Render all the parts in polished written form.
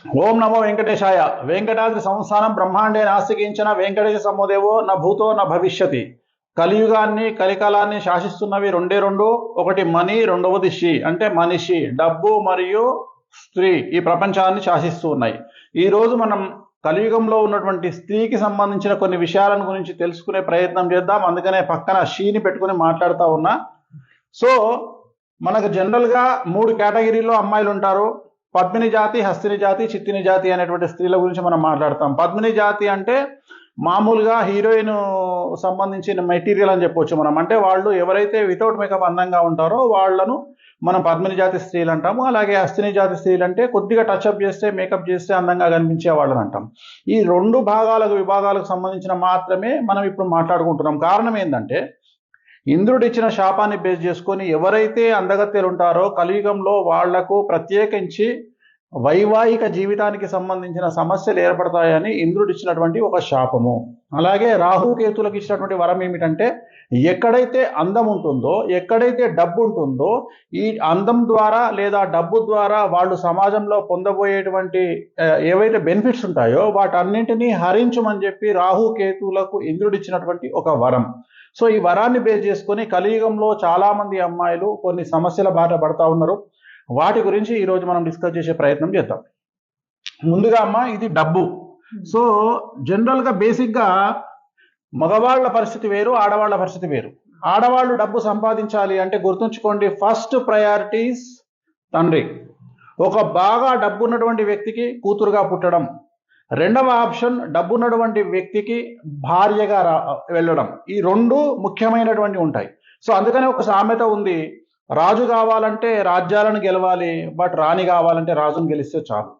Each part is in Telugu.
ఓం నమో వెంకటేశాయ. వెంకటాద్రి సంస్థానం బ్రహ్మాండే నాస్తికించిన వెంకటేశ సమోదేవో నా భూతో నా భవిష్యతి. కలియుగాన్ని కలికాలాన్ని శాసిస్తున్నవి రెండే రెండు. ఒకటి మనీ, రెండవది షీ అంటే మనిషి, డబ్బు మరియు స్త్రీ ఈ ప్రపంచాన్ని శాసిస్తూ ఉన్నాయి. ఈ రోజు మనం కలియుగంలో ఉన్నటువంటి స్త్రీకి సంబంధించిన కొన్ని విషయాలను గురించి తెలుసుకునే ప్రయత్నం చేద్దాం. అందుకనే పక్కన షీని పెట్టుకుని మాట్లాడుతూ ఉన్నా. సో మనకు జనరల్గా 3 కేటగిరీలో అమ్మాయిలు ఉంటారు. పద్మిని జాతి, హస్తిని జాతి, చిత్తిని జాతి అనేటువంటి స్త్రీల గురించి మనం మాట్లాడతాం. పద్మిని జాతి అంటే మామూలుగా హీరోయిన్ సంబంధించిన మెటీరియల్ అని చెప్పొచ్చు మనం. అంటే వాళ్ళు ఎవరైతే వితౌట్ మేకప్ అందంగా ఉంటారో వాళ్ళను మనం పద్మిని జాతి స్త్రీలు అంటాము. అలాగే హస్తిని జాతి స్త్రీలు అంటే కొద్దిగా టచ్అప్ చేస్తే, మేకప్ చేస్తే అందంగా కనిపించే వాళ్ళని అంటాం. ఈ 2 విభాగాలకు సంబంధించిన మాత్రమే మనం ఇప్పుడు మాట్లాడుకుంటున్నాం. కారణం ఏంటంటే ఇంద్రుడు ఇచ్చిన శాపాన్ని బేస్ చేసుకొని ఎవరైతే అందగత్తెలు ఉంటారో కలియుగంలో వాళ్లకు ప్రత్యేకించి వైవాహిక జీవితానికి సంబంధించిన సమస్యలు ఏర్పడతాయని ఇంద్రుడు ఇచ్చినటువంటి ఒక శాపము. అలాగే రాహుకేతులకు ఇచ్చినటువంటి వరం ఏమిటంటే ఎక్కడైతే అందం ఉంటుందో, ఎక్కడైతే డబ్బు ఉంటుందో, ఈ అందం ద్వారా లేదా డబ్బు ద్వారా వాళ్ళు సమాజంలో పొందబోయేటువంటి ఏవైతే బెనిఫిట్స్ ఉంటాయో వాటన్నింటినీ హరించమని చెప్పి రాహుకేతులకు ఇంద్రుడు ఇచ్చినటువంటి ఒక వరం. సో ఈ వరాన్ని బేస్ చేసుకొని కలియుగంలో చాలా మంది అమ్మాయిలు కొన్ని సమస్యల బాట పడతా ఉన్నారు. వాటి గురించి ఈరోజు మనం డిస్కస్ చేసే ప్రయత్నం చేద్దాం. ముందుగా అమ్మ, ఇది డబ్బు. సో జనరల్గా బేసిక్గా మగవాళ్ళ పరిస్థితి వేరు, ఆడవాళ్ళ పరిస్థితి వేరు. ఆడవాళ్ళు డబ్బు సంపాదించాలి అంటే గుర్తుంచుకోండి, ఫస్ట్ ప్రయారిటీస్ తండ్రి. ఒక బాగా డబ్బు ఉన్నటువంటి వ్యక్తికి కూతురుగా పుట్టడం. రెండవ ఆప్షన్ డబ్బున్నటువంటి వ్యక్తికి భార్యగా వెళ్ళడం. ఈ 2 ముఖ్యమైనటువంటి ఉంటాయి. సో అందుకనే ఒక సామెత ఉంది, రాజు కావాలంటే రాజ్యాలను గెలవాలి, బట్ రాణి కావాలంటే రాజును గెలిస్తే చాలు.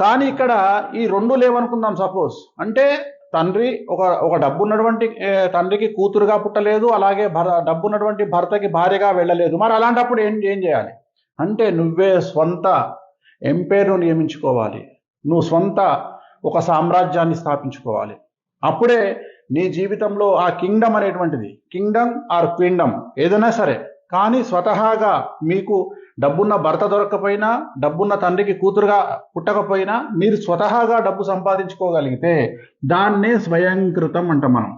కానీ ఇక్కడ ఈ 2 లేవనుకుందాం. సపోజ్ అంటే తండ్రి ఒక డబ్బున్నటువంటి తండ్రికి కూతురుగా పుట్టలేదు, అలాగే డబ్బున్నటువంటి భర్తకి భార్యగా వెళ్ళలేదు. మరి అలాంటప్పుడు ఏం చేయాలి అంటే నువ్వే స్వంత ఎంపైర్ను నియమించుకోవాలి. నువ్వు స్వంత ఒక సామ్రాజ్యాన్ని స్థాపించుకోవాలి. అప్పుడే నీ జీవితంలో ఆ కింగ్డమ్ అనేటువంటిది, కింగ్డమ్ ఆర్ క్వీండమ్ ఏదైనా సరే, కానీ స్వతహాగా మీకు డబ్బున్న భర్త దొరకకపోయినా, డబ్బున్న తండ్రికి కూతురుగా పుట్టకపోయినా మీరు స్వతహాగా డబ్బు సంపాదించుకోగలిగితే దాన్నే స్వయంకృతం అంటాం మనం.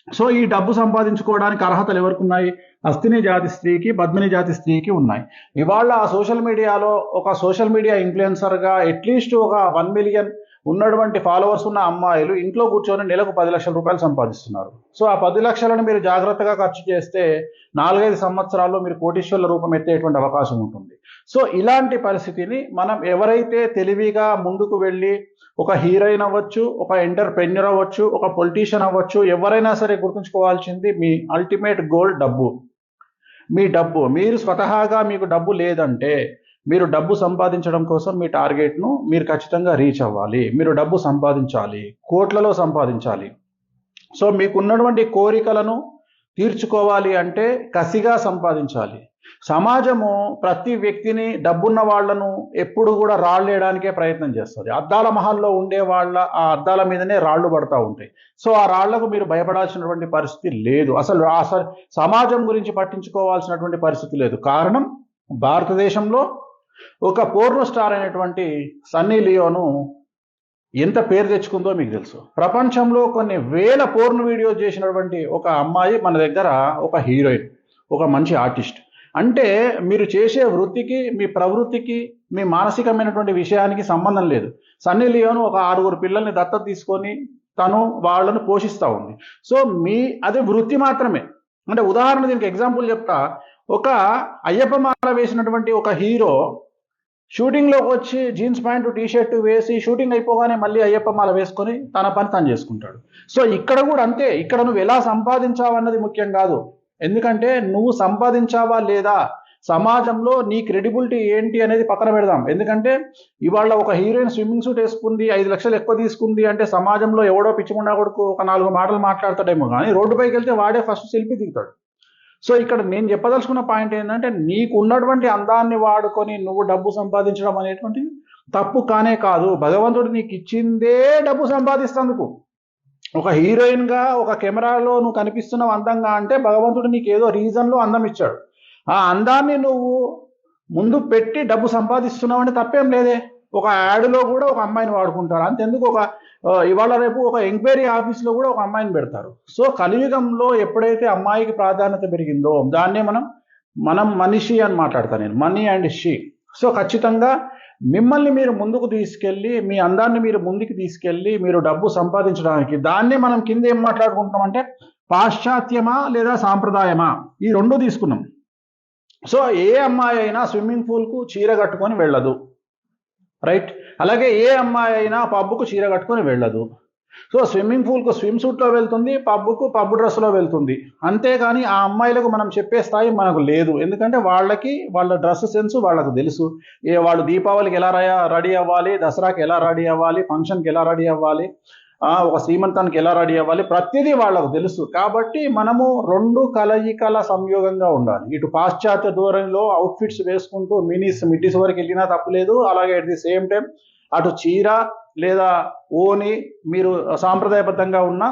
సో ఈ డబ్బు సంపాదించుకోవడానికి అర్హతలు ఎవరికి ఉన్నాయి? హస్తిని జాతి స్త్రీకి, పద్మిని జాతి స్త్రీకి ఉన్నాయి. ఇవాళ సోషల్ మీడియాలో ఒక సోషల్ మీడియా ఇన్ఫ్లుయెన్సర్గా అట్లీస్ట్ ఒక 1 మిలియన్ ఉన్నటువంటి ఫాలోవర్స్ ఉన్న అమ్మాయిలు ఇంట్లో కూర్చొని నెలకు 10 లక్షల రూపాయలు సంపాదిస్తున్నారు. సో ఆ 10 లక్షలను మీరు జాగ్రత్తగా ఖర్చు చేస్తే 4-5 సంవత్సరాల్లో మీరు కోటీశ్వర్ల రూపం ఎత్తేటువంటి అవకాశం ఉంటుంది. సో ఇలాంటి పరిస్థితిని మనం ఎవరైతే తెలివిగా ముందుకు వెళ్ళి ఒక హీరోయిన్ అవ్వచ్చు, ఒక ఎంటర్ప్రెన్యూర్ అవ్వచ్చు, ఒక పొలిటీషియన్ అవ్వచ్చు, ఎవరైనా సరే గుర్తుంచుకోవాల్సింది మీ అల్టిమేట్ గోల్ డబ్బు. మీ డబ్బు, మీరు స్వతహాగా మీకు డబ్బు లేదంటే మీరు డబ్బు సంపాదించడం కోసం మీ టార్గెట్ను మీరు ఖచ్చితంగా రీచ్ అవ్వాలి. మీరు డబ్బు సంపాదించాలి, కోట్లలో సంపాదించాలి. సో మీకున్నటువంటి కోరికలను తీర్చుకోవాలి అంటే కసిగా సంపాదించాలి. సమాజము ప్రతి వ్యక్తిని, డబ్బున్న వాళ్లను ఎప్పుడు కూడా రాళ్ళేయడానికే ప్రయత్నం చేస్తుంది. అద్దాల మహల్లో ఉండే ఆ అద్దాల మీదనే రాళ్లు పడతా ఉంటాయి. సో ఆ రాళ్లకు మీరు భయపడాల్సినటువంటి పరిస్థితి లేదు. అసలు సమాజం గురించి పట్టించుకోవాల్సినటువంటి పరిస్థితి లేదు. కారణం, భారతదేశంలో ఒక పోర్న్ స్టార్ అయినటువంటి సన్నీ లియోను ఎంత పేరు తెచ్చుకుందో మీకు తెలుసు. ప్రపంచంలో కొన్ని వేల పోర్న్ వీడియో చేసినటువంటి ఒక అమ్మాయి మన దగ్గర ఒక హీరోయిన్, ఒక మంచి ఆర్టిస్ట్. అంటే మీరు చేసే వృత్తికి, మీ ప్రవృత్తికి, మీ మానసికమైనటువంటి విషయానికి సంబంధం లేదు. సన్నీ లియోను ఒక 6 పిల్లల్ని దత్తత తీసుకొని తను వాళ్ళను పోషిస్తూ ఉంది. సో అది వృత్తి మాత్రమే. అంటే ఉదాహరణ దీనికి ఎగ్జాంపుల్ చెప్తా. ఒక అయ్యప్ప మాల వేసినటువంటి ఒక హీరో షూటింగ్లోకి వచ్చి జీన్స్ ప్యాంటు, టీషర్టు వేసి షూటింగ్ అయిపోగానే మళ్ళీ అయ్యప్ప మాల వేసుకొని తన పని తను చేసుకుంటాడు. సో ఇక్కడ కూడా అంతే. ఇక్కడ నువ్వు ఎలా సంపాదించావు అన్నది ముఖ్యం కాదు. ఎందుకంటే నువ్వు సంపాదించావా లేదా, సమాజంలో నీ క్రెడిబిలిటీ ఏంటి అనేది పక్కన పెడదాం. ఎందుకంటే ఇవాళ ఒక హీరోయిన్ స్విమ్మింగ్ సూట్ వేసుకుంది, 5 లక్షలు ఎక్కువ తీసుకుంది అంటే సమాజంలో ఎవడో పిచ్చిముండా కొడుకు ఒక 4 మాటలు మాట్లాడతాడేమో, కానీ రోడ్డుపైకి వెళ్తే వాడే ఫస్ట్ సెల్ఫీ దిగుతాడు. సో ఇక్కడ నేను చెప్పదలుచుకున్న పాయింట్ ఏంటంటే నీకు ఉన్నటువంటి అందాన్ని వాడుకొని నువ్వు డబ్బు సంపాదించడం అనేటువంటిది తప్పు కానే కాదు. భగవంతుడు నీకు ఇచ్చిందే డబ్బు సంపాదిస్తేందుకు. ఒక హీరోయిన్గా ఒక కెమెరాలో నువ్వు కనిపిస్తున్నావు అందంగా అంటే భగవంతుడు నీకు ఏదో రీజన్లో అందం ఇచ్చాడు. ఆ అందాన్ని నువ్వు ముందు పెట్టి డబ్బు సంపాదిస్తున్నావు అంటే తప్పేం లేదే. ఒక యాడ్లో కూడా ఒక అమ్మాయిని వాడుకుంటారు. అంతెందుకు ఇవాళ రేపు ఒక ఎంక్వైరీ ఆఫీస్లో కూడా ఒక అమ్మాయిని పెడతారు. సో కలియుగంలో ఎప్పుడైతే అమ్మాయికి ప్రాధాన్యత పెరిగిందో దాన్నే మనం మనిషి అని మాట్లాడతాను నేను, మనీ అండ్ షీ. సో ఖచ్చితంగా మిమ్మల్ని మీరు ముందుకు తీసుకెళ్ళి, మీ అందాన్ని మీరు ముందుకు తీసుకెళ్ళి మీరు డబ్బు సంపాదించడానికి, దాన్నే మనం కింద ఏం మాట్లాడుకుంటున్నాం అంటే పాశ్చాత్యమా లేదా సాంప్రదాయమా, ఈ రెండు తీసుకున్నాం. సో ఏ అమ్మాయి అయినా స్విమ్మింగ్ పూల్కు చీర కట్టుకొని వెళ్ళదు, రైట్? అలాగే ఏ అమ్మాయి అయినా పబ్బుకు చీర కట్టుకొని వెళ్ళదు. సో స్విమ్మింగ్ పూల్కు స్విమ్ సూట్లో వెళ్తుంది, పబ్బుకు పబ్బు డ్రెస్లో వెళ్తుంది. అంతేగాని ఆ అమ్మాయిలకు మనం చెప్పే స్థాయి మనకు లేదు. ఎందుకంటే వాళ్ళ డ్రెస్ సెన్స్ వాళ్ళకు తెలుసు. వాళ్ళు దీపావళికి ఎలా రెడీ అవ్వాలి, దసరాకి ఎలా రెడీ అవ్వాలి, ఫంక్షన్కి ఎలా రెడీ అవ్వాలి, ఒక శ్రీమంతానికి ఎలా రెడీ అవ్వాలి, ప్రతిదీ వాళ్ళకు తెలుసు. కాబట్టి మనము రెండు కలయికల సంయోగంగా ఉండాలి. ఇటు పాశ్చాత్య ధోరణిలో అవుట్ఫిట్స్ వేసుకుంటూ మిడ్డీస్ వరకు వెళ్ళినా తప్పులేదు. అలాగే అట్ ది సేమ్ టైం అటు చీర లేదా ఓని మీరు సాంప్రదాయబద్ధంగా ఉన్న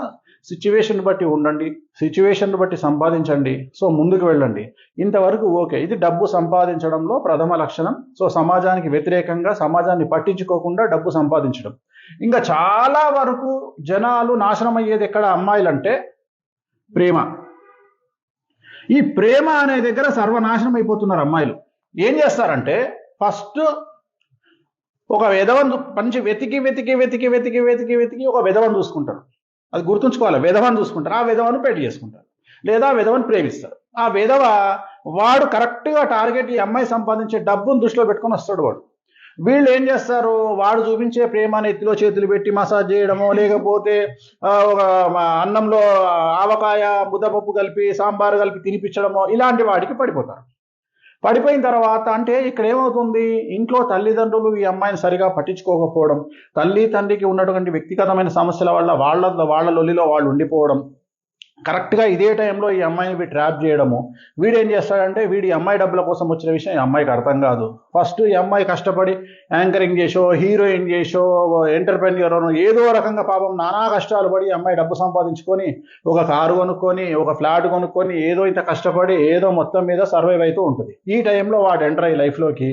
సిచ్యువేషన్ బట్టి ఉండండి, సిచ్యువేషన్ బట్టి సంపాదించండి. సో ముందుకు వెళ్ళండి. ఇంతవరకు ఓకే. ఇది డబ్బు సంపాదించడంలో ప్రథమ లక్షణం. సో సమాజానికి వ్యతిరేకంగా, సమాజాన్ని పట్టించుకోకుండా డబ్బు సంపాదించడం. ఇంకా చాలా వరకు జనాలు నాశనం అయ్యేది ఎక్కడ అమ్మాయిలంటే ప్రేమ. ఈ ప్రేమ అనే దగ్గర సర్వనాశనం అయిపోతున్నారు అమ్మాయిలు. ఏం చేస్తారంటే ఫస్ట్ ఒక విధవను మంచి వెతికి వెతికి వెతికి వెతికి వెతికి వెతికి ఒక విధవను చూసుకుంటారు. అది గుర్తుంచుకోవాలి. విధవను చూసుకుంటారు, ఆ విధవను పెళ్లి చేసుకుంటారు, లేదా విధవను ప్రేమిస్తారు. ఆ విధవ వాడు కరెక్ట్గా టార్గెట్ ఈ అమ్మాయి సంపాదించే డబ్బును దృష్టిలో పెట్టుకొని వస్తాడు వాడు. వీళ్ళు ఏం చేస్తారు, వాడు చూపించే ప్రేమని ఎత్తిలో చేతులు పెట్టి మసాజ్ చేయడమో, లేకపోతే ఒక అన్నంలో ఆవకాయ ముద్దపప్పు కలిపి సాంబారు కలిపి తినిపించడమో, ఇలాంటి వాడికి పడిపోతారు. పడిపోయిన తర్వాత అంటే ఇక్కడ ఏమవుతుంది, ఇంట్లో తల్లిదండ్రులు ఈ అమ్మాయిని సరిగా పట్టించుకోకపోవడం, తల్లి తండ్రికి ఉన్నటువంటి వ్యక్తిగతమైన సమస్యల వల్ల వాళ్ళ లొల్లిలో వాళ్ళు ఉండిపోవడం, కరెక్ట్గా ఇదే టైంలో ఈ అమ్మాయిని ట్రాప్ చేయడము. వీడు ఏం చేస్తాడంటే ఈ అమ్మాయి డబ్బుల కోసం వచ్చిన విషయం ఈ అమ్మాయికి అర్థం కాదు. ఫస్ట్ ఈ అమ్మాయి కష్టపడి యాంకరింగ్ చేసో, హీరోయిన్ చేసో, ఎంటర్ప్రెన్యూర్ ఏదో రకంగా పాపం నానా కష్టాలు పడి అమ్మాయి డబ్బు సంపాదించుకొని ఒక కారు కొనుక్కొని, ఒక ఫ్లాట్ కొనుక్కొని, ఏదో ఇంత కష్టపడి ఏదో మొత్తం మీద సర్వైవ్ అవుతూ ఉంటుంది. ఈ టైంలో వాడు ఎంటర్ అయ్యి లైఫ్లోకి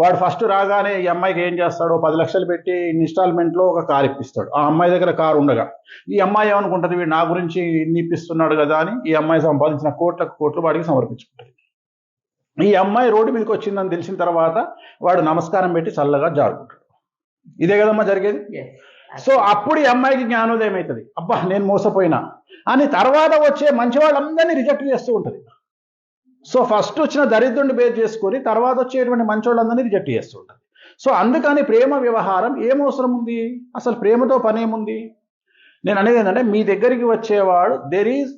వాడు ఫస్ట్ రాగానే ఈ అమ్మాయికి ఏం చేస్తాడో 10 లక్షలు పెట్టి ఇన్స్టాల్మెంట్లో ఒక కారు ఇప్పిస్తాడు. ఆ అమ్మాయి దగ్గర కారు ఉండగా ఈ అమ్మాయి ఏమనుకుంటుంది, వీడు నా గురించి ఇన్ని ఇప్పిస్తున్నాడు కదా అని ఈ అమ్మాయి సంపాదించిన కోట్లు వాడికి సమర్పించుకుంటుంది. ఈ అమ్మాయి రోడ్డు మీదకి వచ్చిందని తెలిసిన తర్వాత వాడు నమస్కారం పెట్టి చల్లగా జారుకుంటాడు. ఇదే కదమ్మా జరిగేది. సో అప్పుడు ఈ అమ్మాయికి జ్ఞానోదయం అవుతుంది, అబ్బా నేను మోసపోయినా అని. తర్వాత వచ్చే మంచి వాళ్ళందరినీ రిజెక్ట్ చేస్తూ ఉంటుంది. సో ఫస్ట్ వచ్చిన దరిద్రుడిని బేర్ చేసుకొని తర్వాత వచ్చేటువంటి మంచి వాళ్ళందరినీ రిజెక్ట్ చేస్తూ ఉంటుంది. సో అందుకని ప్రేమ వ్యవహారం ఏం అవసరం ఉంది, అసలు ప్రేమతో పని ఏముంది? నేను అనేది ఏంటంటే మీ దగ్గరికి వచ్చేవాడు there is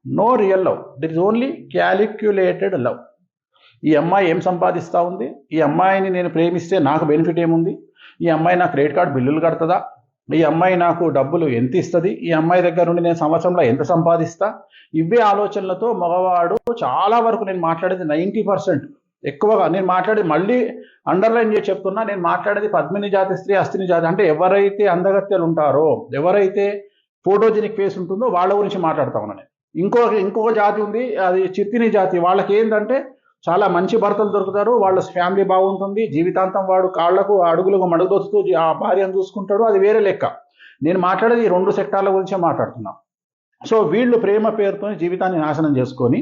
no real love, there is only calculated love. ఈ అమ్మాయి ఏం సంపాదిస్తూ ఉంది, ఈ అమ్మాయిని నేను ప్రేమిస్తే నాకు బెనిఫిట్ ఏముంది, ఈ అమ్మాయి నాకు క్రెడిట్ కార్డు బిల్లులు కడుతుందా, ఈ అమ్మాయి నాకు డబ్బులు ఎంత ఇస్తుంది, ఈ అమ్మాయి దగ్గర నుండి నేను సంవత్సరంలో ఎంత సంపాదిస్తా, ఇవే ఆలోచనలతో మగవాడు చాలా వరకు, నేను మాట్లాడేది 90% ఎక్కువగా నేను మాట్లాడేది, మళ్ళీ అండర్లైన్ చేసి చెప్తున్నా, నేను మాట్లాడేది పద్మిని జాతి స్త్రీ, అస్థిని జాతి, అంటే ఎవరైతే అందగత్యాలు ఉంటారో, ఎవరైతే ఫోటోజెనిక్ ఫేస్ ఉంటుందో వాళ్ళ గురించి మాట్లాడతా ఉన్నాను. ఇంకొక జాతి ఉంది, అది చిత్తిని జాతి. వాళ్ళకి ఏంటంటే చాలా మంచి భర్తలు దొరుకుతారు, వాళ్ళ ఫ్యామిలీ బాగుంటుంది, జీవితాంతం వాడు కాళ్లకు అడుగులకు మడుగుదొస్తూ ఆ భార్యను చూసుకుంటాడు, అది వేరే లెక్క. నేను మాట్లాడేది ఈ 2 సెక్టార్ల గురించే మాట్లాడుతున్నా. సో వీళ్ళు ప్రేమ పేరుతో జీవితాన్ని నాశనం చేసుకొని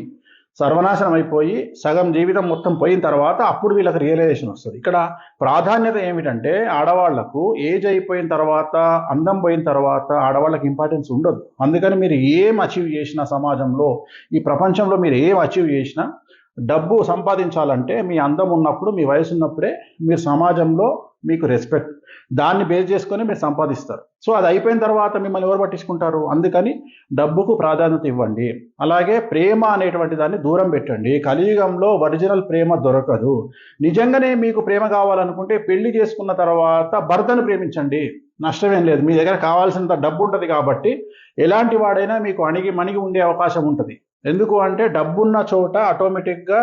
సర్వనాశనం అయిపోయి సగం జీవితం మొత్తం పోయిన తర్వాత అప్పుడు వీళ్ళకి రియలైజేషన్ వస్తుంది. ఇక్కడ ప్రాధాన్యత ఏమిటంటే ఆడవాళ్లకు ఏజ్ అయిపోయిన తర్వాత, అందం పోయిన తర్వాత ఆడవాళ్ళకి ఇంపార్టెన్స్ ఉండదు. అందుకని మీరు ఏం అచీవ్ చేసినా సమాజంలో, ఈ ప్రపంచంలో మీరు ఏం అచీవ్ చేసినా, డబ్బు సంపాదించాలంటే మీ అందం ఉన్నప్పుడు, మీ వయసు ఉన్నప్పుడే మీరు సమాజంలో మీకు రెస్పెక్ట్, దాన్ని బేస్ చేసుకొని మీరు సంపాదిస్తారు. సో అది అయిపోయిన తర్వాత మిమ్మల్ని ఎవరు పట్టించుకుంటారు? అందుకని డబ్బుకు ప్రాధాన్యత ఇవ్వండి. అలాగే ప్రేమ అనేటువంటి దాన్ని దూరం పెట్టండి. కలియుగంలో ఒరిజినల్ ప్రేమ దొరకదు. నిజంగానే మీకు ప్రేమ కావాలనుకుంటే పెళ్లి చేసుకున్న తర్వాత భర్తను ప్రేమించండి, నష్టమేం లేదు. మీ దగ్గర కావాల్సినంత డబ్బు ఉంటుంది కాబట్టి ఎలాంటి వాడైనా మీకు మణిగి ఉండే అవకాశం ఉంటుంది. ఎందుకు అంటే డబ్బున్న చోట ఆటోమేటిక్గా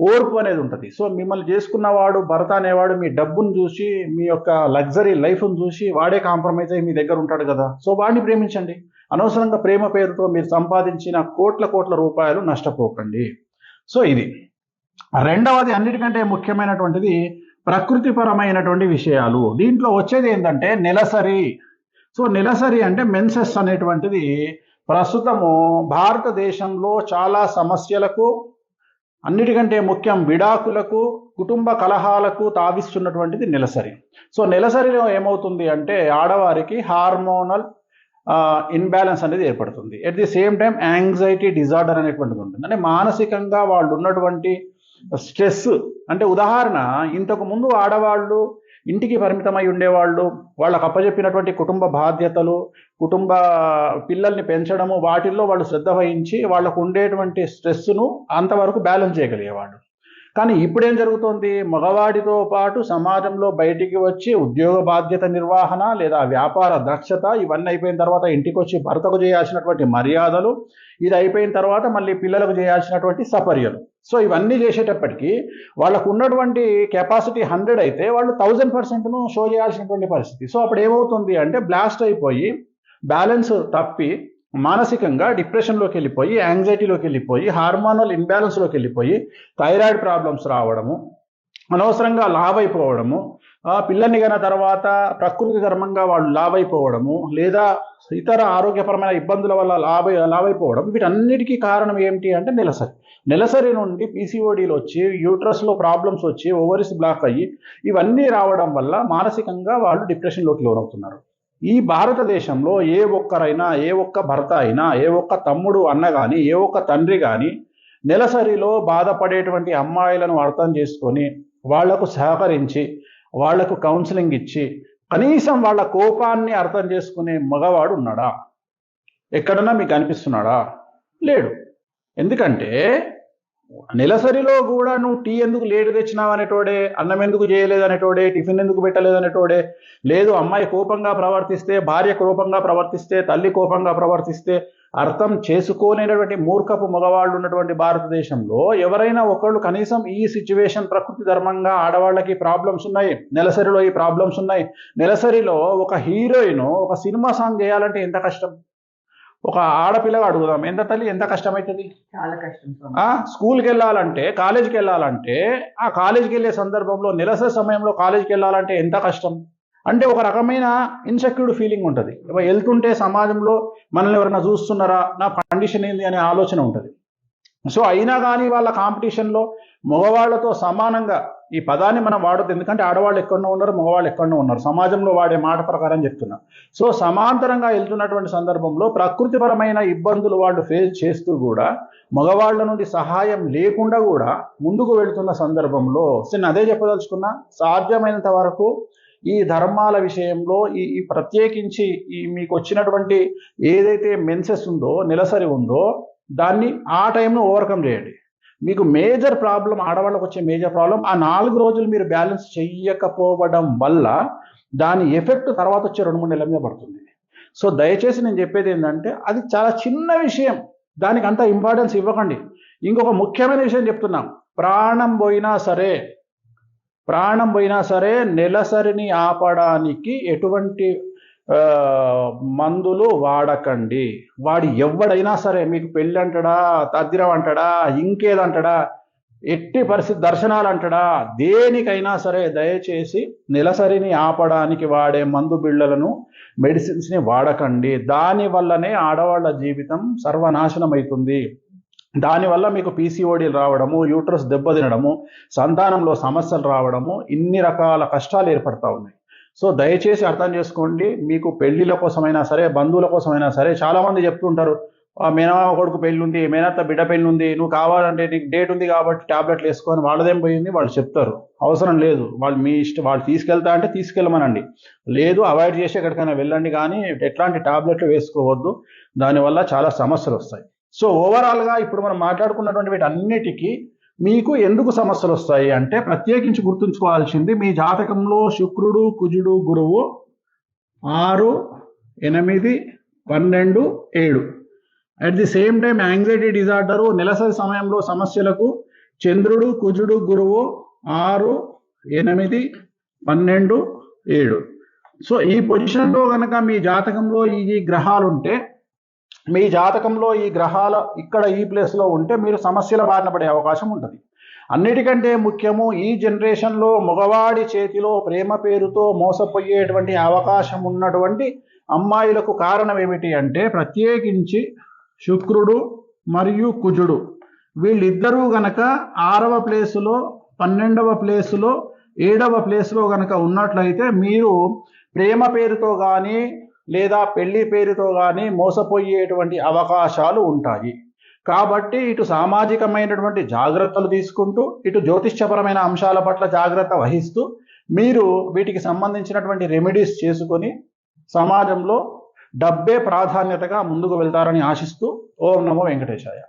ఓర్పు అనేది ఉంటుంది. సో మిమ్మల్ని చేసుకున్నవాడు, భర్త అనేవాడు మీ డబ్బును చూసి, మీ యొక్క లగ్జరీ లైఫ్ను చూసి వాడే కాంప్రమైజ్ అయ్యి మీ దగ్గర ఉంటాడు కదా. సో వాడిని ప్రేమించండి. అనవసరంగా ప్రేమ పేరుతో మీరు సంపాదించిన కోట్ల రూపాయలు నష్టపోకండి. సో ఇది రెండవది, అన్నిటికంటే ముఖ్యమైనటువంటిది ప్రకృతిపరమైనటువంటి విషయాలు. దీంట్లో వచ్చేది ఏంటంటే నెలసరి. సో నెలసరి అంటే మెన్సెస్ అనేటువంటిది ప్రస్తుతము భారతదేశంలో చాలా సమస్యలకు, అన్నిటికంటే ముఖ్యం విడాకులకు, కుటుంబ కలహాలకు తావిస్తున్నటువంటిది నెలసరి. సో నెలసరిలో ఏమవుతుంది అంటే ఆడవారికి హార్మోనల్ ఇన్బ్యాలెన్స్ అనేది ఏర్పడుతుంది. At the same time anxiety disorder అనేటువంటిది ఉంటుంది. అంటే మానసికంగా వాళ్ళు ఉన్నటువంటి స్ట్రెస్, అంటే ఉదాహరణ, ఇంతకు ముందు ఆడవాళ్ళు ఇంటికి పరిమితమై ఉండేవాళ్ళు, వాళ్ళకు అప్పచెప్పినటువంటి కుటుంబ బాధ్యతలు, కుటుంబ పిల్లల్ని పెంచడము, వాటిల్లో వాళ్ళు శ్రద్ధ వహించి వాళ్ళకు ఉండేటువంటి స్ట్రెస్ను అంతవరకు బ్యాలెన్స్ చేయగలిగేవాళ్ళు. కానీ ఇప్పుడేం జరుగుతోంది, మగవాడితో పాటు సమాజంలో బయటికి వచ్చి ఉద్యోగ బాధ్యత నిర్వహణ లేదా వ్యాపార దక్షత ఇవన్నీ అయిపోయిన తర్వాత ఇంటికి వచ్చి భర్తకు చేయాల్సినటువంటి మర్యాదలు, ఇది అయిపోయిన తర్వాత మళ్ళీ పిల్లలకు చేయాల్సినటువంటి సపర్యలు. సో ఇవన్నీ చేసేటప్పటికీ వాళ్ళకు ఉన్నటువంటి కెపాసిటీ 100 అయితే వాళ్ళు 1000%ను షో చేయాల్సినటువంటి పరిస్థితి. సో అప్పుడు ఏమవుతుంది అంటే బ్లాస్ట్ అయిపోయి, బ్యాలెన్స్ తప్పి, మానసికంగా డిప్రెషన్లోకి వెళ్ళిపోయి, యాంగ్జైటీలోకి వెళ్ళిపోయి, హార్మోనల్ ఇన్బ్యాలెన్స్లోకి వెళ్ళిపోయి, థైరాయిడ్ ప్రాబ్లమ్స్ రావడము, అనవసరంగా లావ్ అయిపోవడము, పిల్లల్ని కన్నా తర్వాత ప్రకృతి ధర్మంగా వాళ్ళు లావ్ అయిపోవడము, లేదా ఇతర ఆరోగ్యపరమైన ఇబ్బందుల వల్ల లావ్ అయిపోవడం, వీటన్నిటికీ కారణం ఏమిటి అంటే నెలసరి. నెలసరి నుండి పీసీఓడీలు వచ్చి, యూట్రస్లో ప్రాబ్లమ్స్ వచ్చి, ఓవరీస్ బ్లాక్ అయ్యి, ఇవన్నీ రావడం వల్ల మానసికంగా వాళ్ళు డిప్రెషన్లోకి లోనవుతున్నారు. ఈ భారతదేశంలో ఏ ఒక్కరైనా, ఏ ఒక్క భర్త అయినా, ఏ ఒక్క తమ్ముడు అన్న కానీ, ఏ ఒక్క తండ్రి కానీ నెలసరిలో బాధపడేటువంటి అమ్మాయిలను అర్థం చేసుకొని వాళ్లకు సహకరించి, వాళ్లకు కౌన్సిలింగ్ ఇచ్చి, కనీసం వాళ్ళ కోపాన్ని అర్థం చేసుకునే మగవాడు ఉన్నాడా? ఎక్కడన్నా మీకు అనిపిస్తున్నాడా? లేడు. ఎందుకంటే నెలసరిలో కూడా నువ్వు టీ ఎందుకు లేటు తెచ్చినావు అనేటోడే, అన్నం ఎందుకు చేయలేదు అనేటోడే, టిఫిన్ ఎందుకు పెట్టలేదు అనేటోడే, లేదు అమ్మాయి కోపంగా ప్రవర్తిస్తే, భార్య కోపంగా ప్రవర్తిస్తే, తల్లి కోపంగా ప్రవర్తిస్తే అర్థం చేసుకోలేనటువంటి మూర్ఖపు మగవాళ్ళు ఉన్నటువంటి భారతదేశంలో ఎవరైనా ఒకళ్ళు కనీసం ఈ సిచ్యువేషన్ ప్రకృతి ధర్మంగా ఆడవాళ్ళకి ప్రాబ్లమ్స్ ఉన్నాయి, నెలసరిలో ఈ ప్రాబ్లమ్స్ ఉన్నాయి, నెలసరిలో ఒక హీరోయిన్ ఒక సినిమా సాంగ్ చేయాలంటే ఎంత కష్టం? ఒక ఆడపిల్లగా అడుగుదాం, ఎంత తల్లి, ఎంత కష్టమవుతుంది? చాలా కష్టం. స్కూల్కి వెళ్ళాలంటే, కాలేజీకి వెళ్ళాలంటే, ఆ కాలేజీకి వెళ్ళే సందర్భంలో నెలసరి సమయంలో కాలేజీకి వెళ్ళాలంటే ఎంత కష్టం? అంటే ఒక రకమైన ఇన్సెక్యూర్డ్ ఫీలింగ్ ఉంటుంది. వెళ్తుంటే సమాజంలో మనల్ని ఎవరైనా చూస్తున్నారా, నా కండిషన్ ఏంది అనే ఆలోచన ఉంటుంది. సో అయినా కానీ వాళ్ళ కాంపిటీషన్లో మగవాళ్లతో సమానంగా, ఈ పదాన్ని మనం వాడద్దు ఎందుకంటే ఆడవాళ్ళు ఎక్కడో ఉన్నారు, మగవాళ్ళు ఎక్కడో ఉన్నారు, సమాజంలో వాడే మాట ప్రకారం చెప్తున్నా. సో సమాంతరంగా వెళ్తున్నటువంటి సందర్భంలో ప్రకృతిపరమైన ఇబ్బందులు వాళ్ళు ఫేస్ చేస్తూ కూడా, మగవాళ్ల నుండి సహాయం లేకుండా కూడా ముందుకు వెళుతున్న సందర్భంలో నేను అదే చెప్పదలుచుకున్నా, సాధ్యమైనంత వరకు ఈ ధర్మాల విషయంలో ఈ ప్రత్యేకించి ఈ మీకు వచ్చినటువంటి ఏదైతే మెన్సెస్ ఉందో, నెలసరి ఉందో, దాన్ని ఆ టైంను ఓవర్కమ్ చేయండి. మీకు మేజర్ ప్రాబ్లం, ఆడవాళ్ళకు వచ్చే మేజర్ ప్రాబ్లం, ఆ 4 రోజులు మీరు బ్యాలెన్స్ చెయ్యకపోవడం వల్ల దాని ఎఫెక్ట్ తర్వాత వచ్చే 2-3 నెలల మీద పడుతుంది. సో దయచేసి నేను చెప్పేది ఏంటంటే అది చాలా చిన్న విషయం, దానికి అంత ఇంపార్టెన్స్ ఇవ్వకండి. ఇంకొక ముఖ్యమైన విషయం చెప్తున్నాం, ప్రాణం పోయినా సరే నెలసరిని ఆపడానికి ఎటువంటి మందులు వాడకండి. వాడు ఎవడైనా సరే, మీకు పెళ్ళి అంటాడా, తద్దిరం అంటాడా, ఇంకేదంటాడా, ఎట్టి పరిస్థితి దర్శనాలు అంటాడా, దేనికైనా సరే దయచేసి నెలసరిని ఆపడానికి వాడే మందు బిళ్ళలను, మెడిసిన్స్ని వాడకండి. దానివల్లనే ఆడవాళ్ళ జీవితం సర్వనాశనం అవుతుంది. దానివల్ల మీకు పీసీఓడీలు రావడము, యూట్రస్ దెబ్బతినడము, సంతానంలో సమస్యలు రావడము, ఇన్ని రకాల కష్టాలు ఏర్పడతా ఉన్నాయి. సో దయచేసి అర్థం చేసుకోండి. మీకు పెళ్లిల కోసమైనా సరే, బంధువుల కోసమైనా సరే, చాలామంది చెప్తుంటారు, మేనమామ కొడుకు పెళ్ళి ఉంది, మేనత్త బిడ్డ పెళ్ళి ఉంది, నువ్వు కావాలంటే నీకు డేట్ ఉంది కాబట్టి టాబ్లెట్లు వేసుకొని, వాళ్ళదేం పోయింది వాళ్ళు చెప్తారు. అవసరం లేదు, వాళ్ళు మీ ఇష్టం, వాళ్ళు తీసుకెళ్తా అంటే తీసుకెళ్ళమనండి, లేదు అవాయిడ్ చేసి ఎక్కడికైనా వెళ్ళండి, కానీ ఎట్లాంటి టాబ్లెట్లు వేసుకోవద్దు, దానివల్ల చాలా సమస్యలు వస్తాయి. సో ఓవరాల్గా ఇప్పుడు మనం మాట్లాడుకున్నటువంటి వీటన్నిటికీ మీకు ఎందుకు సమస్యలు వస్తాయి అంటే, ప్రత్యేకించి గుర్తుంచుకోవాల్సింది, మీ జాతకంలో శుక్రుడు, కుజుడు, గురువు 6, 8, 12, 7. At the same time anxiety disorder, నెలసరి సమయంలో సమస్యలకు చంద్రుడు, కుజుడు, గురువు 6, 8, 12, 7. సో ఈ పొజిషన్లో కనుక మీ జాతకంలో ఈ గ్రహాలు ఉంటే, మీ జాతకంలో ఈ గ్రహాల ఇక్కడ ఈ ప్లేస్లో ఉంటే మీరు సమస్యల బారిన పడే అవకాశం ఉంటుంది. అన్నిటికంటే ముఖ్యము ఈ జనరేషన్లో మగవాడి చేతిలో ప్రేమ పేరుతో మోసపోయేటువంటి అవకాశం ఉన్నటువంటి అమ్మాయిలకు కారణం ఏమిటి అంటే ప్రత్యేకించి శుక్రుడు మరియు కుజుడు వీళ్ళిద్దరూ గనక 6వ ప్లేసులో 12వ ప్లేసులో 7వ ప్లేసులో గనక ఉన్నట్లయితే మీరు ప్రేమ పేరుతో కానీ లేదా పెళ్లి పేరుతో కానీ మోసపోయేటువంటి అవకాశాలు ఉంటాయి. కాబట్టి ఇటు సామాజికమైనటువంటి జాగ్రత్తలు తీసుకుంటూ ఇటు జ్యోతిష్యపరమైన అంశాల పట్ల జాగ్రత్త వహిస్తూ మీరు వీటికి సంబంధించినటువంటి రెమెడీస్ చేసుకొని సమాజంలో డబ్బే ప్రాధాన్యతగా ముందుకు వెళ్తారని ఆశిస్తూ ఓం నమో వెంకటేశాయ.